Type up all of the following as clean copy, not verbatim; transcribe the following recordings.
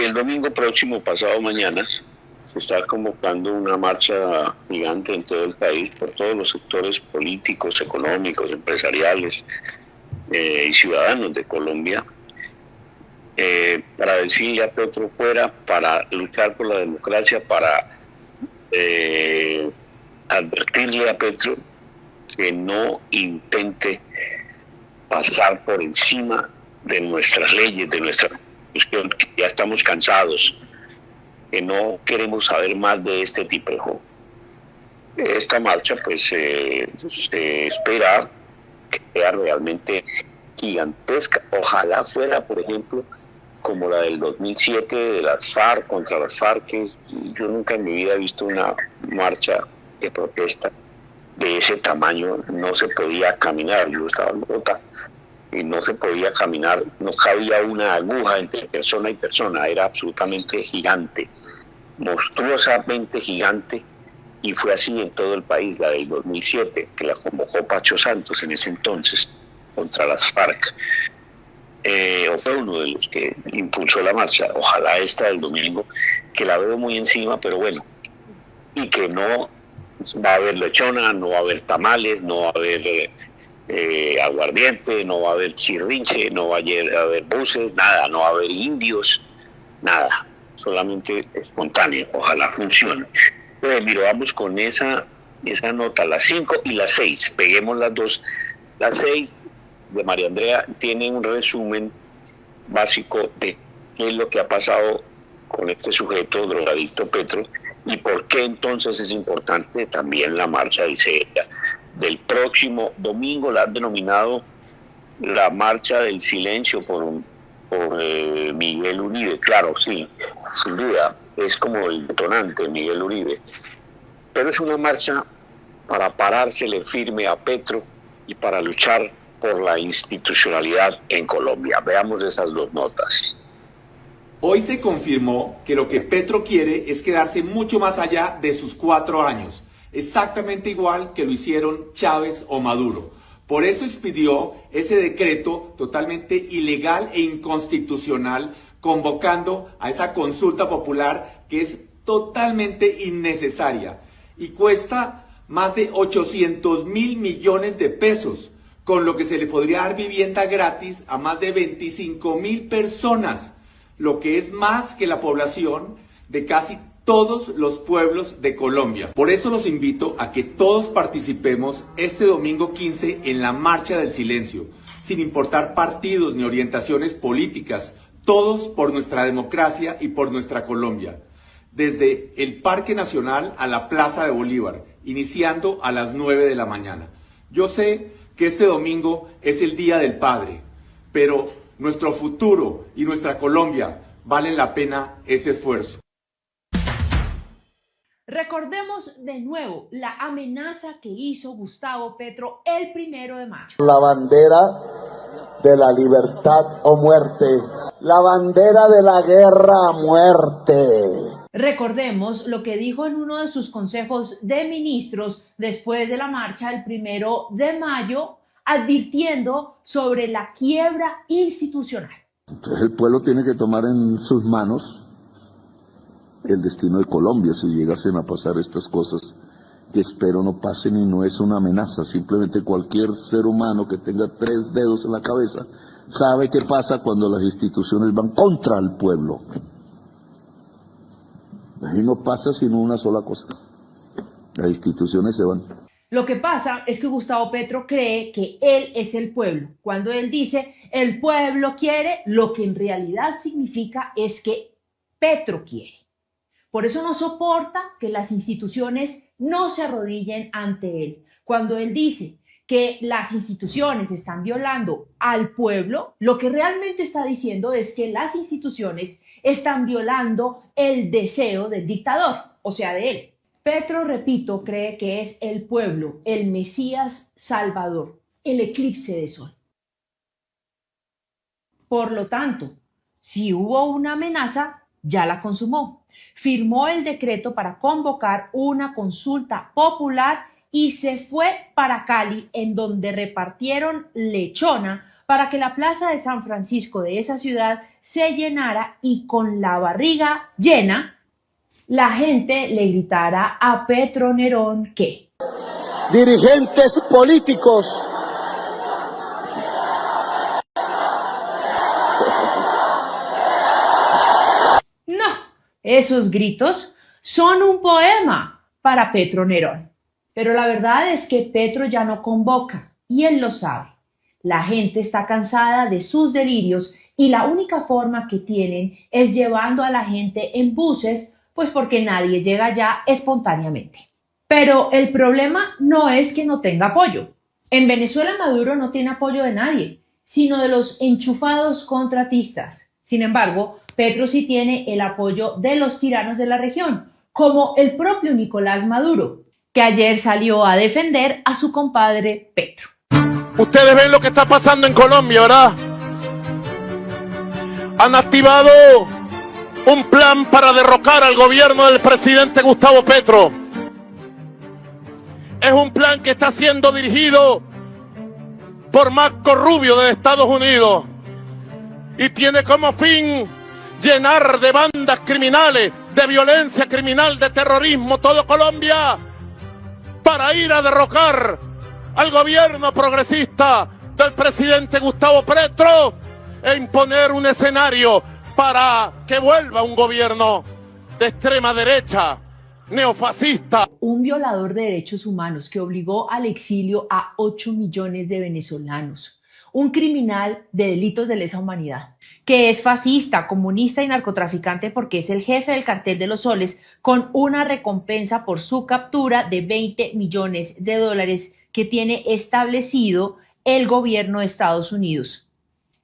el domingo próximo, pasado mañana, se está convocando una marcha gigante en todo el país por todos los sectores políticos, económicos, empresariales y ciudadanos de Colombia, para decirle a Petro fuera, para luchar por la democracia, para advertirle a Petro que no intente pasar por encima de nuestras leyes, de nuestra constitución, que ya estamos cansados, que no queremos saber más de este tipejo. Esta marcha pues se espera que sea realmente gigantesca. Ojalá fuera, por ejemplo, como la del 2007 de las FARC contra las FARC. Yo nunca en mi vida he visto una marcha de protesta de ese tamaño. No se podía caminar, yo estaba en Bogotá y no se podía caminar, no cabía una aguja entre persona y persona, era absolutamente gigante, monstruosamente gigante, y fue así en todo el país. La del 2007, que la convocó Pacho Santos en ese entonces contra las FARC, o fue uno de los que impulsó la marcha. Ojalá esta del domingo, que la veo muy encima, pero bueno, y que no va a haber lechona, no va a haber tamales, no va a haber aguardiente, no va a haber chirrinche, no va a haber buses, nada, no va a haber indios, nada, solamente espontáneo. Ojalá funcione. Pues mira, vamos con esa nota, las 5 y las 6, peguemos las dos. Las 6 de María Andrea tiene un resumen básico de qué es lo que ha pasado con este sujeto drogadicto Petro y por qué entonces es importante también la marcha, dice ella, del próximo domingo. La han denominado la marcha del silencio por Miguel Uribe. Claro, sí, sin duda, es como el detonante Miguel Uribe, pero es una marcha para parársele firme a Petro y para luchar por la institucionalidad en Colombia. Veamos esas dos notas. Hoy se confirmó que lo que Petro quiere es quedarse mucho más allá de sus 4 años, exactamente igual que lo hicieron Chávez o Maduro. Por eso expidió ese decreto totalmente ilegal e inconstitucional, convocando a esa consulta popular que es totalmente innecesaria y cuesta más de 800.000 millones de pesos, con lo que se le podría dar vivienda gratis a más de 25.000 personas, lo que es más que la población de casi todos los pueblos de Colombia. Por eso los invito a que todos participemos este domingo 15 en la Marcha del Silencio, sin importar partidos ni orientaciones políticas, todos por nuestra democracia y por nuestra Colombia. Desde el Parque Nacional a la Plaza de Bolívar, iniciando a las 9 de la mañana. Yo sé que este domingo es el Día del Padre, pero nuestro futuro y nuestra Colombia valen la pena ese esfuerzo. Recordemos de nuevo la amenaza que hizo Gustavo Petro el 1 de mayo. La bandera de la libertad o muerte, la bandera de la guerra a muerte. Recordemos lo que dijo en uno de sus consejos de ministros después de la marcha del 1 de mayo, advirtiendo sobre la quiebra institucional. Entonces el pueblo tiene que tomar en sus manos el destino de Colombia si llegasen a pasar estas cosas, que espero no pasen, y no es una amenaza. Simplemente cualquier ser humano que tenga 3 dedos en la cabeza sabe qué pasa cuando las instituciones van contra el pueblo. Ahí no pasa sino una sola cosa: las instituciones se van. Lo que pasa es que Gustavo Petro cree que él es el pueblo. Cuando él dice el pueblo quiere, lo que en realidad significa es que Petro quiere. Por eso no soporta que las instituciones no se arrodillen ante él. Cuando él dice que las instituciones están violando al pueblo, lo que realmente está diciendo es que las instituciones están violando el deseo del dictador, o sea, de él. Petro, repito, cree que es el pueblo, el Mesías Salvador, el eclipse de sol. Por lo tanto, si hubo una amenaza, ya la consumó. Firmó el decreto para convocar una consulta popular y se fue para Cali, en donde repartieron lechona para que la plaza de San Francisco de esa ciudad se llenara y con la barriga llena, la gente le gritara a Petro Nerón que dirigentes políticos no, esos gritos son un poema para Petro Nerón. Pero la verdad es que Petro ya no convoca y él lo sabe. La gente está cansada de sus delirios y la única forma que tienen es llevando a la gente en buses, pues porque nadie llega allá espontáneamente. Pero el problema no es que no tenga apoyo. En Venezuela Maduro no tiene apoyo de nadie, sino de los enchufados contratistas. Sin embargo, Petro sí tiene el apoyo de los tiranos de la región, como el propio Nicolás Maduro, que ayer salió a defender a su compadre Petro. Ustedes ven lo que está pasando en Colombia, ¿verdad? Han activado un plan para derrocar al gobierno del presidente Gustavo Petro. Es un plan que está siendo dirigido por Marco Rubio de Estados Unidos y tiene como fin llenar de bandas criminales, de violencia criminal, de terrorismo todo Colombia para ir a derrocar al gobierno progresista del presidente Gustavo Petro e imponer un escenario para que vuelva un gobierno de extrema derecha, neofascista. Un violador de derechos humanos que obligó al exilio a 8 millones de venezolanos. Un criminal de delitos de lesa humanidad, que es fascista, comunista y narcotraficante porque es el jefe del cartel de los soles, con una recompensa por su captura de 20 millones de dólares que tiene establecido el gobierno de Estados Unidos.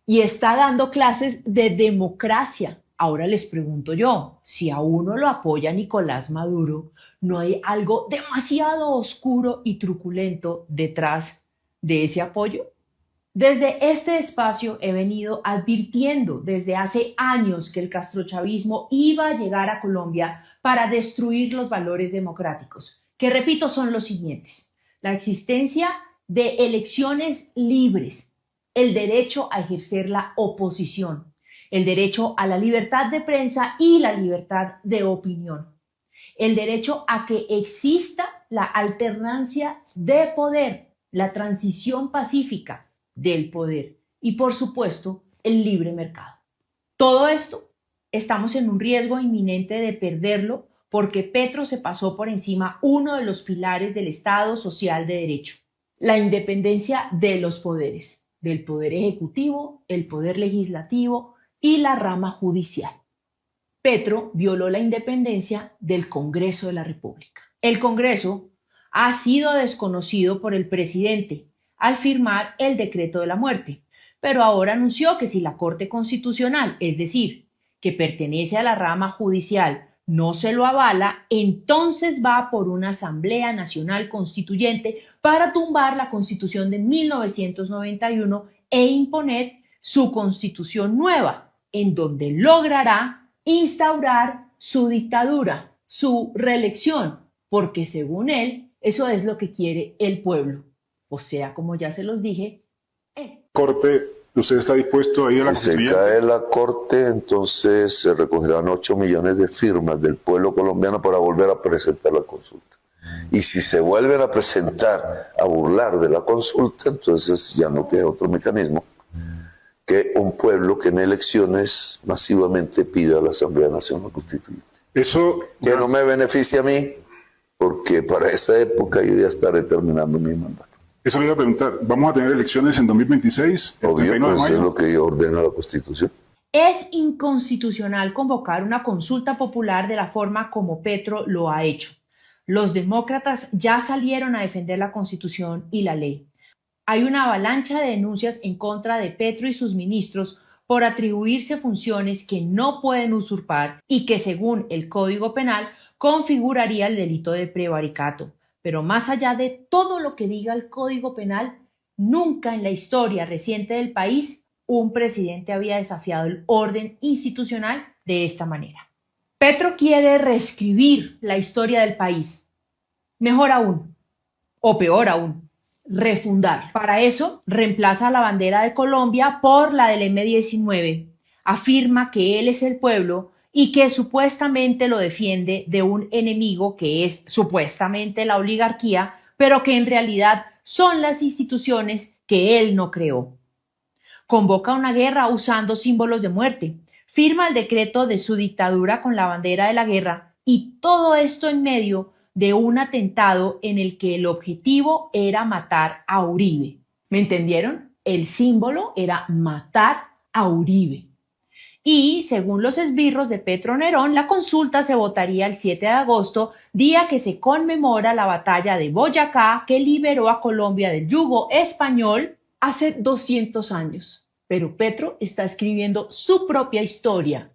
Y está dando clases de democracia. Ahora les pregunto yo, si a uno lo apoya Nicolás Maduro, ¿no hay algo demasiado oscuro y truculento detrás de ese apoyo? Desde este espacio he venido advirtiendo desde hace años que el castrochavismo iba a llegar a Colombia para destruir los valores democráticos, que repito son los siguientes: la existencia de elecciones libres, el derecho a ejercer la oposición, el derecho a la libertad de prensa y la libertad de opinión, el derecho a que exista la alternancia de poder, la transición pacífica del poder y, por supuesto, el libre mercado. Todo esto estamos en un riesgo inminente de perderlo porque Petro se pasó por encima uno de los pilares del Estado Social de Derecho, la independencia de los poderes, del poder ejecutivo, el poder legislativo y la rama judicial. Petro violó la independencia del Congreso de la República. El Congreso ha sido desconocido por el presidente al firmar el decreto de la muerte, pero ahora anunció que si la Corte Constitucional, es decir, que pertenece a la rama judicial, no se lo avala, entonces va por una Asamblea Nacional Constituyente para tumbar la Constitución de 1991 e imponer su Constitución nueva, en donde logrará instaurar su dictadura, su reelección, porque según él, eso es lo que quiere el pueblo. O sea, como ya se los dije, Corte, ¿usted está dispuesto a ir a la Si se Constituyente? cae la Corte, entonces se recogerán 8 millones de firmas del pueblo colombiano para volver a presentar la consulta. Y si se vuelven a presentar a burlar de la consulta, entonces ya no queda otro mecanismo que un pueblo que en elecciones masivamente pida a la Asamblea Nacional Constituyente. Eso, Que no me beneficia a mí, porque para esa época yo ya estaré terminando mi mandato. eso le iba a preguntar. ¿Vamos a tener elecciones en 2026? ¿El Obvio, 31 de pues es mayo? lo que ordena la Constitución. es inconstitucional convocar una consulta popular de la forma como Petro lo ha hecho. Los demócratas ya salieron a defender la Constitución y la ley. Hay una avalancha de denuncias en contra de Petro y sus ministros por atribuirse funciones que no pueden usurpar y que, según el Código Penal, configuraría el delito de prevaricato. Pero más allá de todo lo que diga el Código Penal, nunca en la historia reciente del país un presidente había desafiado el orden institucional de esta manera. Petro quiere reescribir la historia del país. Mejor aún, o peor aún, refundar. Para eso, reemplaza la bandera de Colombia por la del M-19. afirma que él es el pueblo y que supuestamente lo defiende de un enemigo que es supuestamente la oligarquía, pero que en realidad son las instituciones que él no creó. Convoca una guerra usando símbolos de muerte, firma el decreto de su dictadura con la bandera de la guerra y todo esto en medio de un atentado en el que el objetivo era matar a Uribe. ¿Me entendieron? El símbolo era matar a Uribe. Y, según los esbirros de Petro Nerón, la consulta se votaría el 7 de agosto, día que se conmemora la batalla de Boyacá que liberó a Colombia del yugo español hace 200 años. Pero Petro está escribiendo su propia historia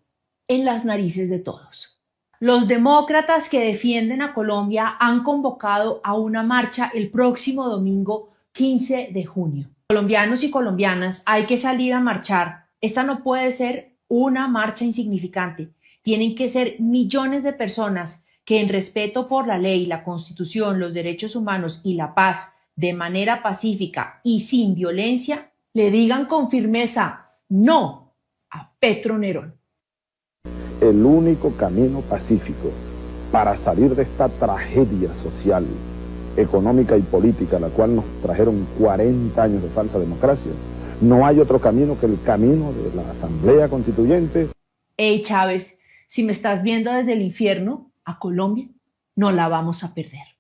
en las narices de todos. Los demócratas que defienden a Colombia han convocado a una marcha el próximo domingo 15 de junio. Colombianos y colombianas, hay que salir a marchar. Esta no puede ser una marcha insignificante. Tienen que ser millones de personas que en respeto por la ley, la Constitución, los derechos humanos y la paz, de manera pacífica y sin violencia, le digan con firmeza no a Petro Nerón. El único camino pacífico para salir de esta tragedia social, económica y política, la cual nos trajeron 40 años de falsa democracia, no hay otro camino que el camino de la Asamblea Constituyente. Hey Chávez, si me estás viendo desde el infierno, a Colombia no la vamos a perder.